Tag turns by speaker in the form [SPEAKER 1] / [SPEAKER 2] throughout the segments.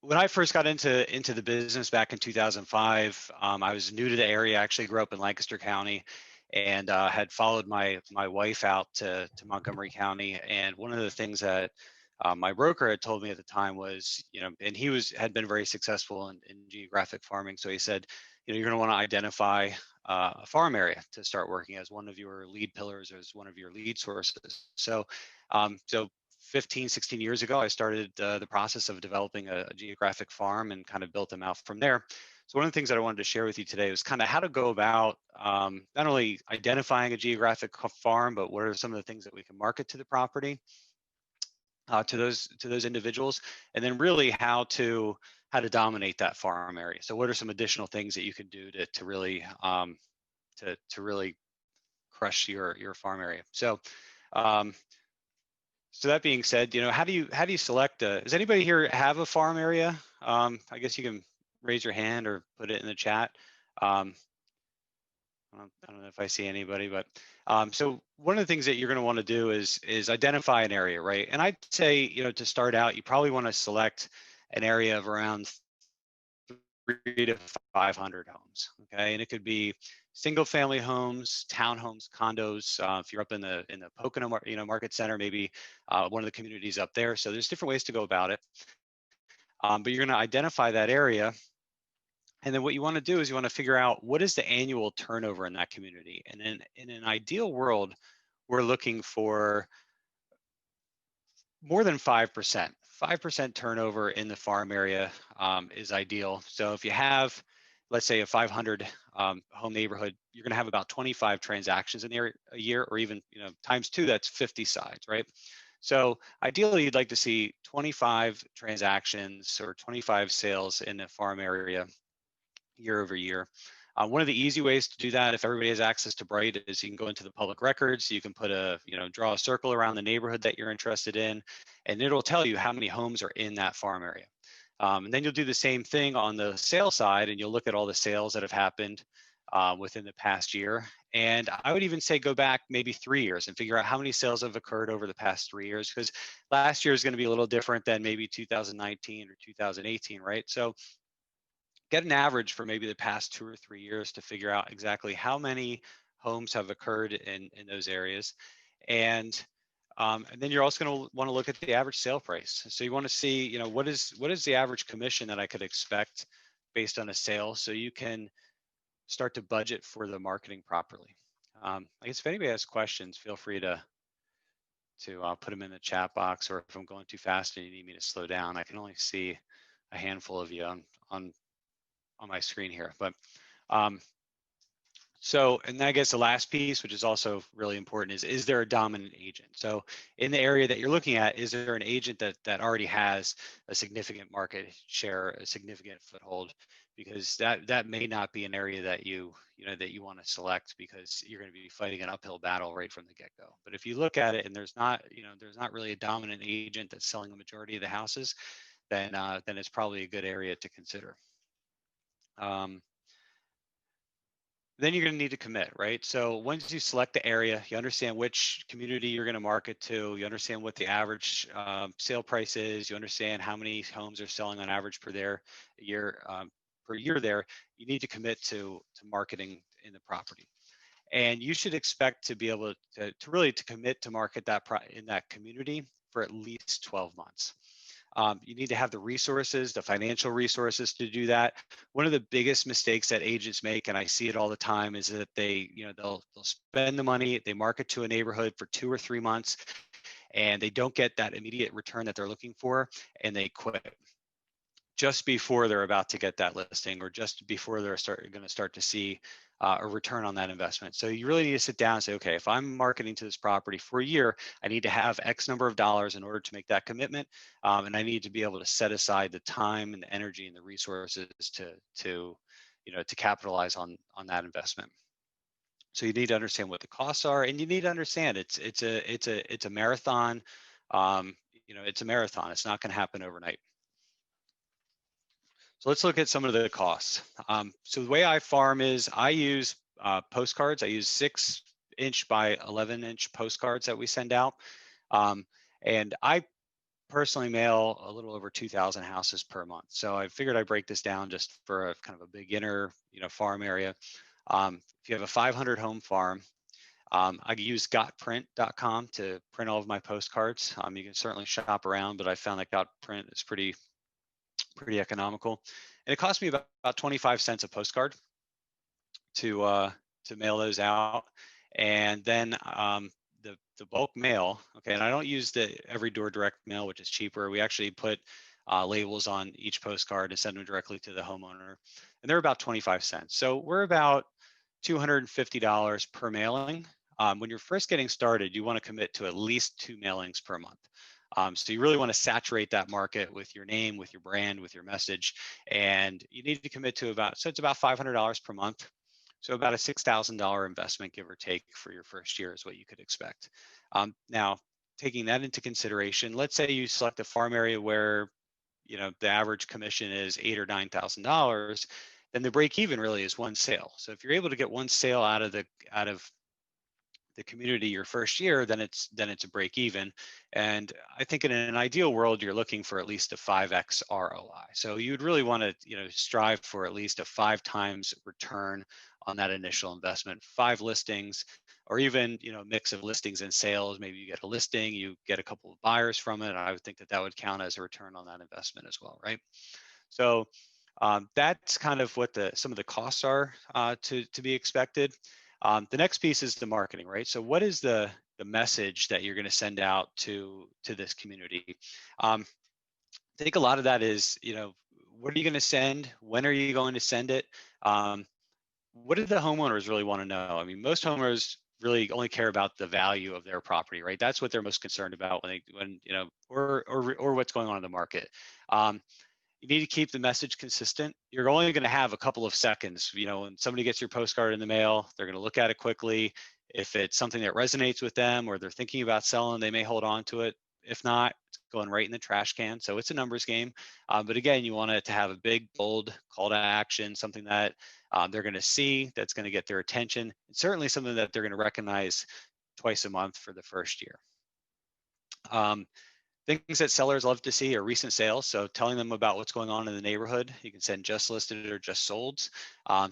[SPEAKER 1] when I first got into the business back in 2005, I was new to the area. I actually grew up in Lancaster County, and had followed my wife out to Montgomery County. And one of the things that my broker had told me at the time was, and he had been very successful in geographic farming. So he said, you're going to want to identify a farm area to start working as one of your lead pillars, as one of your lead sources. So 15, 16 years ago, I started the process of developing a geographic farm and kind of built them out from there. So one of the things that I wanted to share with you today was kind of how to go about not only identifying a geographic farm, but what are some of the things that we can market to the property, to those individuals, and then really how to dominate that farm area. So what are some additional things that you can do to really really crush your farm area? So that being said, how do you select does anybody here have a farm area? I guess you can raise your hand or put it in the chat. I don't know if I see anybody, but so one of the things that you're going to want to do is identify an area, right? And I'd say, to start out, you probably want to select an area of around 300 to 500 homes, okay? And it could be single-family homes, townhomes, condos. If you're up in the Pocono, market center, maybe one of the communities up there. So there's different ways to go about it. But you're going to identify that area. And then what you want to do is you want to figure out what is the annual turnover in that community. And then in an ideal world, we're looking for more than 5%. 5% turnover in the farm area is ideal. So if you have, let's say, a 500 home neighborhood, you're going to have about 25 transactions in there a year, or even times two, that's 50 sides, right? So ideally, you'd like to see 25 transactions or 25 sales in the farm area year over year. One of the easy ways to do that, if everybody has access to Bright, is you can go into the public records. You can put draw a circle around the neighborhood that you're interested in, and it'll tell you how many homes are in that farm area. And then you'll do the same thing on the sales side, and you'll look at all the sales that have happened within the past year. And I would even say go back maybe 3 years and figure out how many sales have occurred over the past 3 years, because last year is going to be a little different than maybe 2019 or 2018, right? So get an average for maybe the past 2 or 3 years to figure out exactly how many homes have occurred in those areas. And then you're also going to want to look at the average sale price. So you want to see, what is the average commission that I could expect based on a sale, so you can start to budget for the marketing properly. I guess if anybody has questions, feel free to put them in the chat box, or if I'm going too fast and you need me to slow down. I can only see a handful of you on my screen here. But and I guess the last piece, which is also really important, is there a dominant agent? So in the area that you're looking at, is there an agent that already has a significant market share, a significant foothold? Because that may not be an area that you want to select, because you're going to be fighting an uphill battle right from the get-go. But if you look at it and there's not really a dominant agent that's selling the majority of the houses, then it's probably a good area to consider. Then you're going to need to commit, right? So once you select the area, you understand which community you're going to market to, you understand what the average sale price is, you understand how many homes are selling on average per year there, you need to commit to marketing in the property. And you should expect to be able to really commit to market in that community for at least 12 months. You need to have the resources, the financial resources to do that. One of the biggest mistakes that agents make, and I see it all the time, is that they'll spend the money, they market to a neighborhood for 2 or 3 months, and they don't get that immediate return that they're looking for, and they quit just before they're about to get that listing, or just before they're going to start to see a return on that investment. So you really need to sit down and say, okay, if I'm marketing to this property for a year, I need to have X number of dollars in order to make that commitment, and I need to be able to set aside the time and the energy and the resources to capitalize on that investment. So you need to understand what the costs are, and you need to understand it's a marathon. It's a marathon. It's not going to happen overnight. So let's look at some of the costs. So the way I farm is I use postcards. I use 6-inch by 11-inch postcards that we send out. And I personally mail a little over 2,000 houses per month. So I figured I'd break this down just for a kind of a beginner, farm area. If you have a 500 home farm, I use gotprint.com to print all of my postcards. You can certainly shop around, but I found that Gotprint is pretty economical, and it cost me about 25 cents a postcard to mail those out. And then the bulk mail, okay, and I don't use the every door direct mail, which is cheaper. We actually put labels on each postcard and send them directly to the homeowner, and they're about 25 cents. So we're about $250 per mailing. When you're first getting started, you want to commit to at least 2 mailings per month. So you really want to saturate that market with your name, with your brand, with your message, and you need to commit to it's about $500 per month. So about a $6,000 investment, give or take, for your first year is what you could expect. Now, taking that into consideration, let's say you select a farm area where the average commission is $8,000 or $9,000, then the break even really is one sale. So if you're able to get one sale out of the community your first year, then it's a break even. And I think in an ideal world, you're looking for at least a 5x ROI. So you'd really want to strive for at least a 5 times return on that initial investment. 5 listings, or even a mix of listings and sales. Maybe you get a listing, you get a couple of buyers from it. I would think that would count as a return on that investment as well, right? So that's kind of what some of the costs are to be expected. The next piece is the marketing, right? So what is the message that you're going to send out to this community? I think a lot of that is, what are you going to send? When are you going to send it? What do the homeowners really want to know? I mean, most homeowners really only care about the value of their property, right? That's what they're most concerned about or what's going on in the market. You need to keep the message consistent. You're only going to have a couple of seconds. When somebody gets your postcard in the mail, they're going to look at it quickly. If it's something that resonates with them or they're thinking about selling, they may hold on to it. If not, it's going right in the trash can. So it's a numbers game. But again, you want it to have a big, bold call to action, something that they're going to see, that's going to get their attention, and certainly something that they're going to recognize twice a month for the first year. Things that sellers love to see are recent sales. So telling them about what's going on in the neighborhood. You can send just listed or just solds.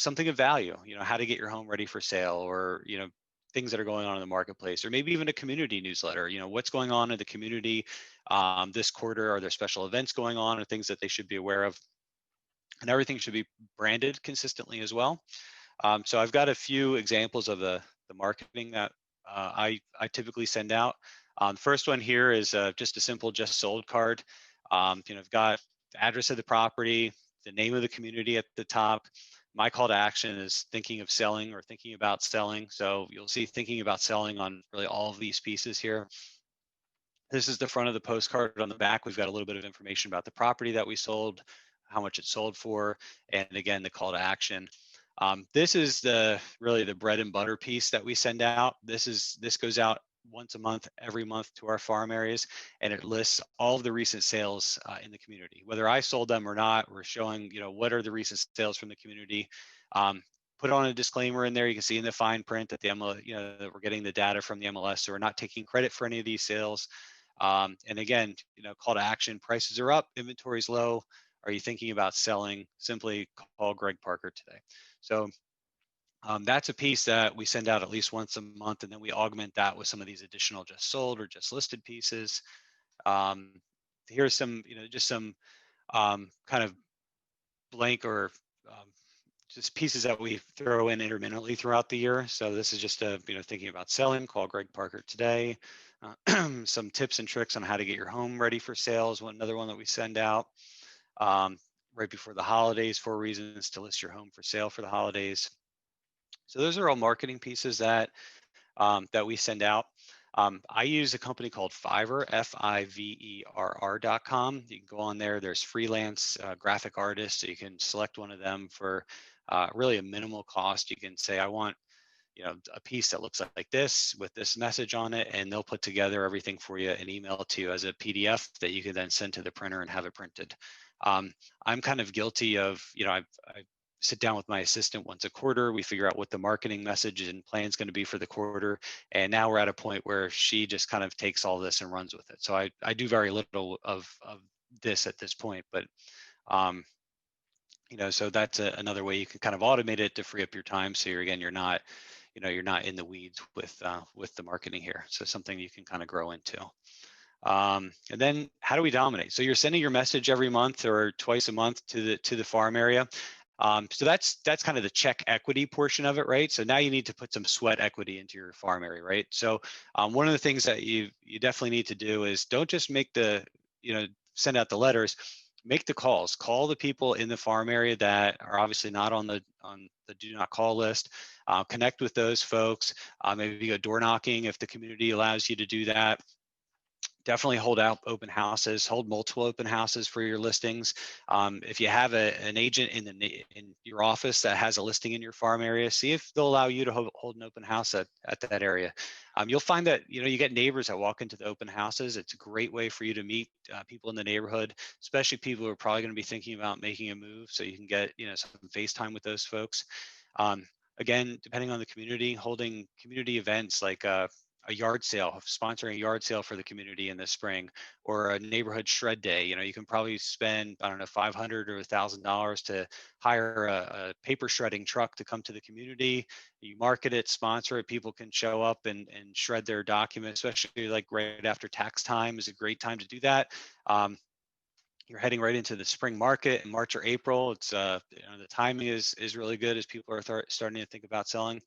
[SPEAKER 1] Something of value, how to get your home ready for sale, or, things that are going on in the marketplace, or maybe even a community newsletter. What's going on in the community this quarter? Are there special events going on, or things that they should be aware of? And everything should be branded consistently as well. So I've got a few examples of the marketing that I typically send out. The first one here is just a simple just sold card. I've got the address of the property, the name of the community at the top. My call to action is thinking of selling or thinking about selling. So you'll see thinking about selling on really all of these pieces here. This is the front of the postcard. On the back, we've got a little bit of information about the property that we sold, how much it sold for, and again, the call to action. This is really the bread and butter piece that we send out. This goes out once a month, every month, to our farm areas, and it lists all of the recent sales in the community. Whether I sold them or not, we're showing what are the recent sales from the community. Put on a disclaimer in there. You can see in the fine print that the MLS, that we're getting the data from the MLS, so we're not taking credit for any of these sales. And again, call to action: prices are up, inventory's low. Are you thinking about selling? Simply call Greg Parker today. So that's a piece that we send out at least once a month, and then we augment that with some of these additional just sold or just listed pieces. Here's some, just some kind of blank or just pieces that we throw in intermittently throughout the year. So this is just thinking about selling, call Greg Parker today. Some tips and tricks on how to get your home ready for sales. Another one that we send out right before the holidays: 4 reasons to list your home for sale for the holidays. So those are all marketing pieces that that we send out. I use a company called Fiverr, Fiverr.com. You can go on there. There's freelance graphic artists, so you can select one of them for really a minimal cost. You can say, I want a piece that looks like this with this message on it, and they'll put together everything for you and email it to you as a PDF that you can then send to the printer and have it printed. I'm kind of guilty of, I've sit down with my assistant once a quarter. We figure out what the marketing message and plan is going to be for the quarter. And now we're at a point where she just kind of takes all this and runs with it. So I do very little of this at this point, but um, so that's another way you can kind of automate it to free up your time. So you're not, you're not in the weeds with the marketing here. So something you can kind of grow into. And then how do we dominate? So you're sending your message every month or twice a month to the farm area. So that's kind of the check equity portion of it, right? So now you need to put some sweat equity into your farm area, right? So one of the things that you definitely need to do is don't just make send out the letters, make the calls. Call the people in the farm area that are obviously not on the do not call list. Connect with those folks. Maybe go door knocking if the community allows you to do that. Definitely hold out open houses, hold multiple open houses for your listings. If you have an agent in your office that has a listing in your farm area, see if they'll allow you to hold an open house at that area. You'll find that you get neighbors that walk into the open houses. It's a great way for you to meet people in the neighborhood, especially people who are probably going to be thinking about making a move, so you can get some FaceTime with those folks. Again, depending on the community, holding community events like a yard sale, sponsoring a yard sale for the community in the spring, or a neighborhood shred day. You can probably spend, I don't know, $500 or $1,000 to hire a paper shredding truck to come to the community. You market it, sponsor it. People can show up and shred their documents, especially like right after tax time is a great time to do that. You're heading right into the spring market in March or April. It's the timing is really good as people are starting to think about selling.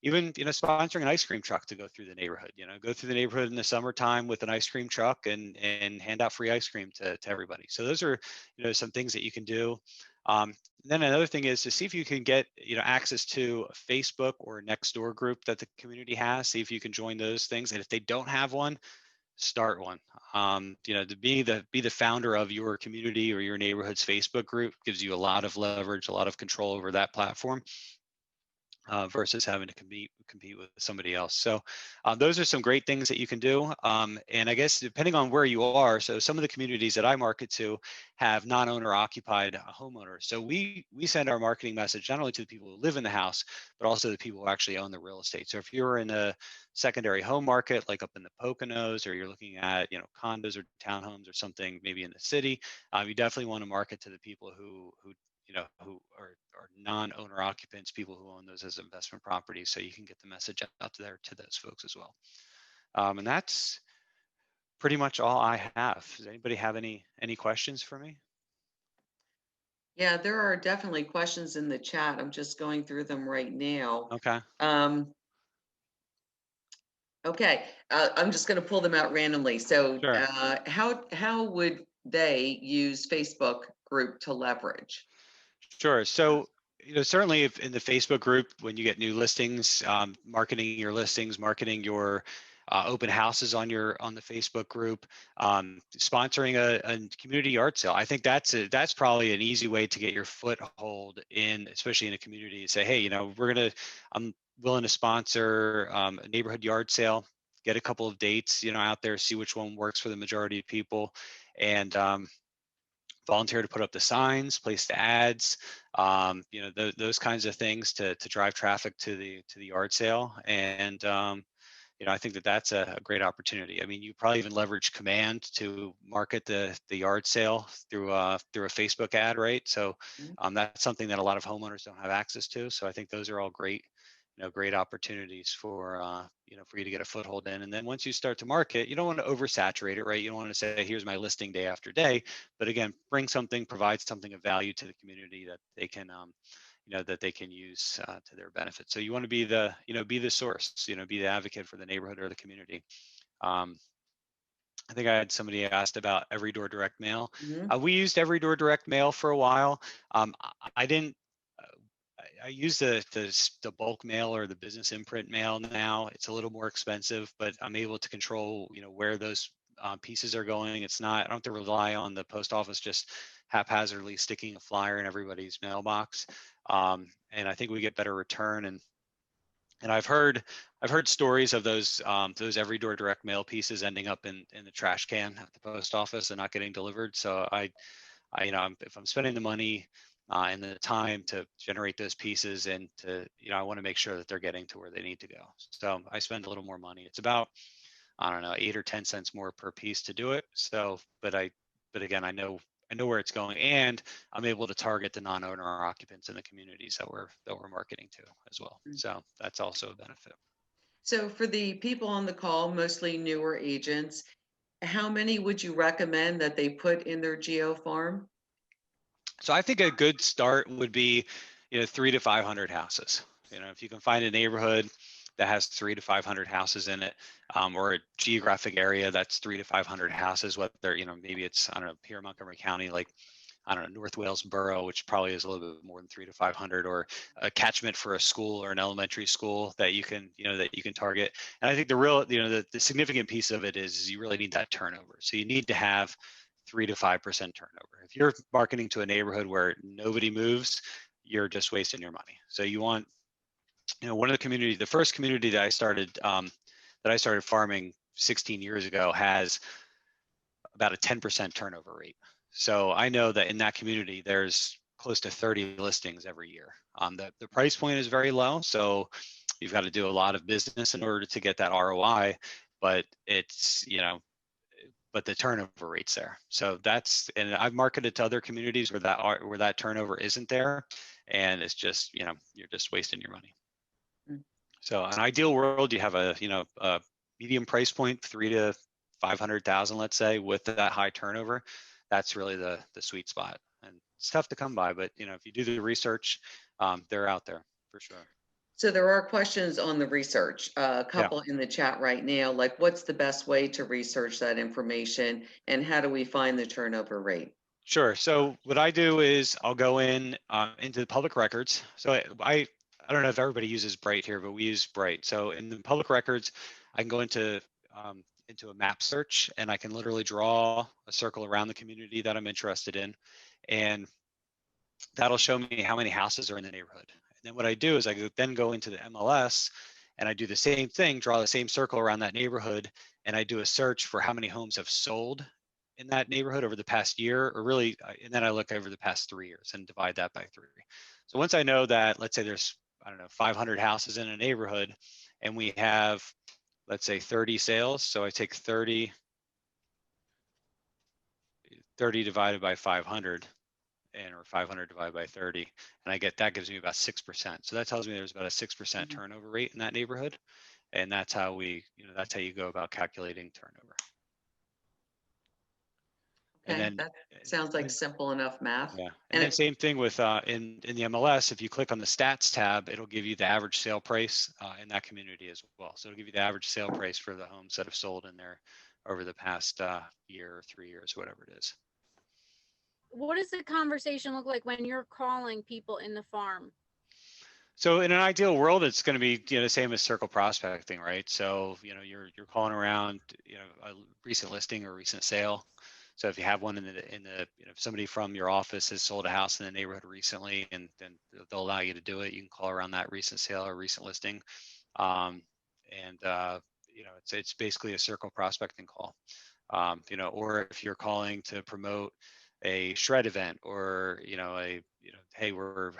[SPEAKER 1] Even sponsoring an ice cream truck to go through the neighborhood. Go through the neighborhood in the summertime with an ice cream truck and hand out free ice cream to everybody. So those are some things that you can do. Then another thing is to see if you can get access to a Facebook or Nextdoor group that the community has. See if you can join those things, and if they don't have one, start one. To be the founder of your community or your neighborhood's Facebook group gives you a lot of leverage, a lot of control over that platform. Versus having to compete with somebody else. So those are some great things that you can do. And I guess depending on where you are, so some of the communities that I market to have non-owner occupied homeowners. So we send our marketing message not only to the people who live in the house, but also the people who actually own the real estate. So if you're in a secondary home market, like up in the Poconos, or you're looking at condos or townhomes or something maybe in the city, you definitely want to market to the people who who are non-owner occupants, people who own those as investment properties, so you can get the message out there to those folks as well. And that's pretty much all I have. Does anybody have any questions for me?
[SPEAKER 2] Yeah, there are definitely questions in the chat. I'm just going through them right now.
[SPEAKER 1] Okay,
[SPEAKER 2] Um, okay, I'm just going to pull them out randomly. So,
[SPEAKER 1] sure.
[SPEAKER 2] how would they use Facebook group to leverage?
[SPEAKER 1] Sure. So, certainly if in the Facebook group, when you get new listings, marketing your listings, marketing your open houses on the Facebook group, sponsoring a community yard sale. I think that's probably an easy way to get your foothold in, especially in a community. Say, hey, I'm willing to sponsor a neighborhood yard sale. Get a couple of dates, out there, see which one works for the majority of people, and volunteer to put up the signs, place the ads, those kinds of things to drive traffic to the yard sale. And I think that's a great opportunity. I mean, you probably even leverage command to market the yard sale through a Facebook ad, right? So
[SPEAKER 2] Mhm.
[SPEAKER 1] that's something that a lot of homeowners don't have access to. So I think those are all great great opportunities for for you to get a foothold in. And then once you start to market, you don't want to oversaturate it, right? You don't want to say, here's my listing day after day, but again, provide something of value to the community that they can that they can use to their benefit. So you want to be the source, be the advocate for the neighborhood or the community. um, I think I had somebody asked about every door direct mail.
[SPEAKER 2] Mhm.
[SPEAKER 1] We used every door direct mail for a while. I didn't. I use the bulk mail or the business imprint mail now. It's a little more expensive, but I'm able to control where those pieces are going. It's not. I don't have to rely on the post office just haphazardly sticking a flyer in everybody's mailbox. And I think we get better return. And I've heard stories of those every door direct mail pieces ending up in the trash can at the post office and not getting delivered. So if I'm spending the money and the time to generate those pieces, and to, I want to make sure that they're getting to where they need to go. So I spend a little more money. It's about, I don't know, 8 or 10 cents more per piece to do it. So, but again, I know where it's going, and I'm able to target the non-owner occupants in the communities that we're marketing to as well.
[SPEAKER 2] Mm.
[SPEAKER 1] So that's also a benefit.
[SPEAKER 2] So for the people on the call, mostly newer agents, how many would you recommend that they put in their geo farm?
[SPEAKER 1] So I think a good start would be, 3 to 500 houses. If you can find a neighborhood that has 3 to 500 houses in it, or a geographic area that's 3 to 500 houses, whether, maybe it's, I don't know, here in Montgomery County, like, I don't know, North Wales Borough, which probably is a little bit more than 3 to 500, or a catchment for a school or an elementary school that you can target. And I think the real, the significant piece of it is you really need that turnover. So you need to have 3 to 5% turnover. If you're marketing to a neighborhood where nobody moves, you're just wasting your money. So you want, one of the first community that I started farming 16 years ago has about a 10% turnover rate. So I know that in that community, there's close to 30 listings every year. The price point is very low, so you've got to do a lot of business in order to get that ROI, but but the turnover rate's there. So and I've marketed to other communities where that turnover isn't there, and it's just, you're just wasting your money.
[SPEAKER 2] Mm.
[SPEAKER 1] So an ideal world, you have a medium price point, 3 to 500,000, let's say, with that high turnover. That's really the sweet spot, and it's tough to come by, but if you do the research, they're out there for sure.
[SPEAKER 2] So there are questions on the research, a
[SPEAKER 1] Yeah.
[SPEAKER 2] couple in the chat right now, like what's the best way to research that information and how do we find the turnover rate?
[SPEAKER 1] Sure. So what I do is I'll go into the public records. So I don't know if everybody uses Bright here, but we use Bright. So in the public records, I can go into a map search, and I can literally draw a circle around the community that I'm interested in, and that'll show me how many houses are in the neighborhood. And then what I do is then go into the MLS, and I do the same thing, draw the same circle around that neighborhood, and I do a search for how many homes have sold in that neighborhood over the past year, or really, and then I look over the past 3 years and divide that by 3. So once I know that, let's say there's, I don't know, 500 houses in a neighborhood, and we have, let's say, 30 sales. So I take 30 divided by 500, or 500 divided by 30, and that gives me about 6%. So that tells me there's about a 6%
[SPEAKER 2] Mhm.
[SPEAKER 1] turnover rate in that neighborhood, and that's how you go about calculating turnover. And
[SPEAKER 2] Okay,
[SPEAKER 1] then,
[SPEAKER 2] that sounds like simple enough math.
[SPEAKER 1] yeah, and
[SPEAKER 2] And
[SPEAKER 1] then same thing with in the MLS. If you click on the stats tab, it'll give you the average sale price in that community as well. So it'll give you the average sale price for the homes that have sold in there over the past year or 3 years, whatever it is.
[SPEAKER 3] What does the conversation look like when you're calling people in the farm?
[SPEAKER 1] So in an ideal world, it's going to be, the same as circle prospecting, right? So you're calling around, a recent listing or recent sale. So if you have one if somebody from your office has sold a house in the neighborhood recently, and then they'll allow you to do it, you can call around that recent sale or recent listing, and it's basically a circle prospecting call. Or if you're calling to promote a shred event, or hey, we're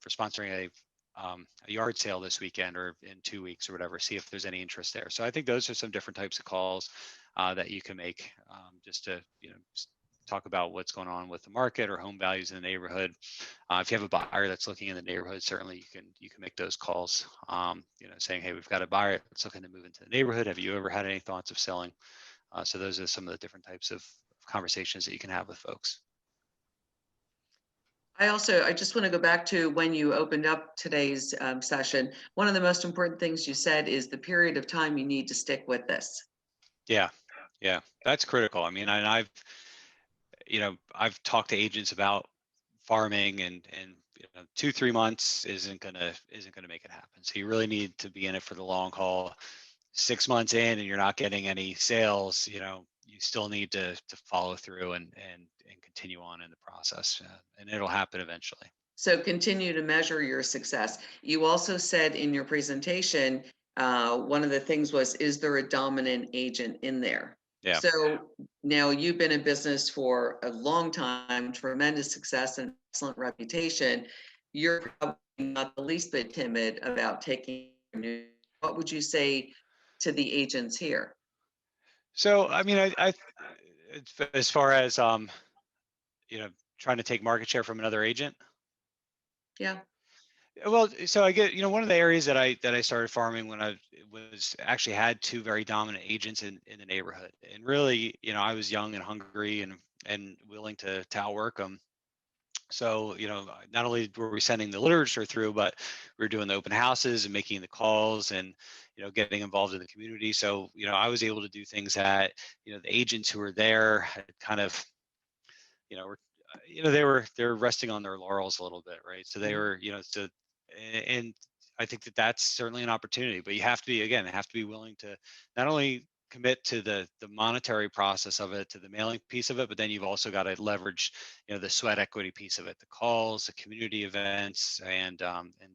[SPEAKER 1] sponsoring a yard sale this weekend or in 2 weeks or whatever, see if there's any interest there. So I think those are some different types of calls that you can make, just to talk about what's going on with the market or home values in the neighborhood. If you have a buyer that's looking in the neighborhood, certainly you can make those calls, saying, hey, we've got a buyer that's looking to move into the neighborhood. Have you ever had any thoughts of selling? So those are some of the different types of conversations that you can have with folks.
[SPEAKER 2] I just want to go back to when you opened up today's session. One of the most important things you said is the period of time you need to stick with this.
[SPEAKER 1] Yeah, that's critical. I mean, and I've talked to agents about farming, and 2-3 months isn't gonna make it happen. So you really need to be in it for the long haul. 6 months in and you're not getting any sales, you still need to follow through and continue on in the process, and it'll happen eventually.
[SPEAKER 2] So continue to measure your success. You also said in your presentation, one of the things was, is there a dominant agent in there?
[SPEAKER 1] Yeah.
[SPEAKER 2] So now you've been in business for a long time, tremendous success and excellent reputation. You're probably not the least bit timid about taking new. What would you say to the agents here?
[SPEAKER 1] So, I mean, as far as, you know, trying to take market share from another agent.
[SPEAKER 2] Yeah.
[SPEAKER 1] Well, so I get, one of the areas that I started farming when I was actually had two very dominant agents in the neighborhood, and really, I was young and hungry and willing to outwork them. So, not only were we sending the literature through, but we were doing the open houses and making the calls and, getting involved in the community. So, I was able to do things that, the agents who were there had kind of, were, they were resting on their laurels a little bit, right? So they
[SPEAKER 2] Mhm.
[SPEAKER 1] were, and I think that that's certainly an opportunity, but you have to be, again, have to be willing to not only commit to the monetary process of it, to the mailing piece of it, but then you've also got to leverage, the sweat equity piece of it, the calls, the community events, and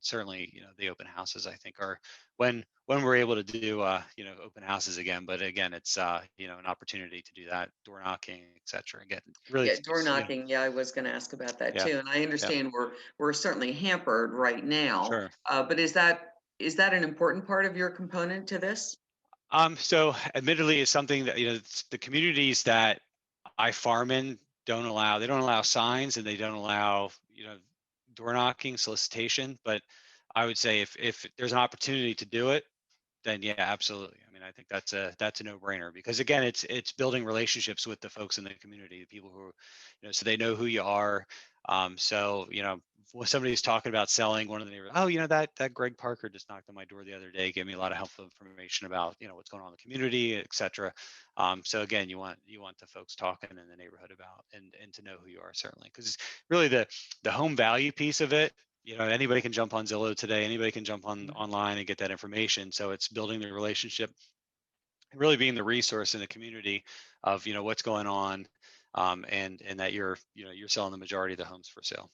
[SPEAKER 1] certainly, the open houses, I think, are when we're able to do, open houses again. But again, it's, an opportunity to do that, door knocking, et cetera. Again, really,
[SPEAKER 2] Yeah, door knocking. Yeah, I was going to ask about that
[SPEAKER 1] yeah,
[SPEAKER 2] too. And I
[SPEAKER 1] yeah,
[SPEAKER 2] understand we're certainly hampered right now.
[SPEAKER 1] sure.
[SPEAKER 2] But is that an important part of your component to this?
[SPEAKER 1] So admittedly, it's something that, it's the communities that I farm in they don't allow signs, and they don't allow, door knocking, solicitation. But I would say if there's an opportunity to do it, then yeah, absolutely. I mean, I think that's a no-brainer, because again, it's building relationships with the folks in the community, the people who, so they know who you are. So, when somebody's talking about selling, one of the neighbors, oh, that Greg Parker just knocked on my door the other day, gave me a lot of helpful information about, what's going on in the community, et cetera. So again, you want the folks talking in the neighborhood about, and to know who you are, certainly, because really the home value piece of it, anybody can jump on Zillow today, anybody can jump on online and get that information. So it's building the relationship, really being the resource in the community of, what's going on, and that you're selling the majority of the homes for sale.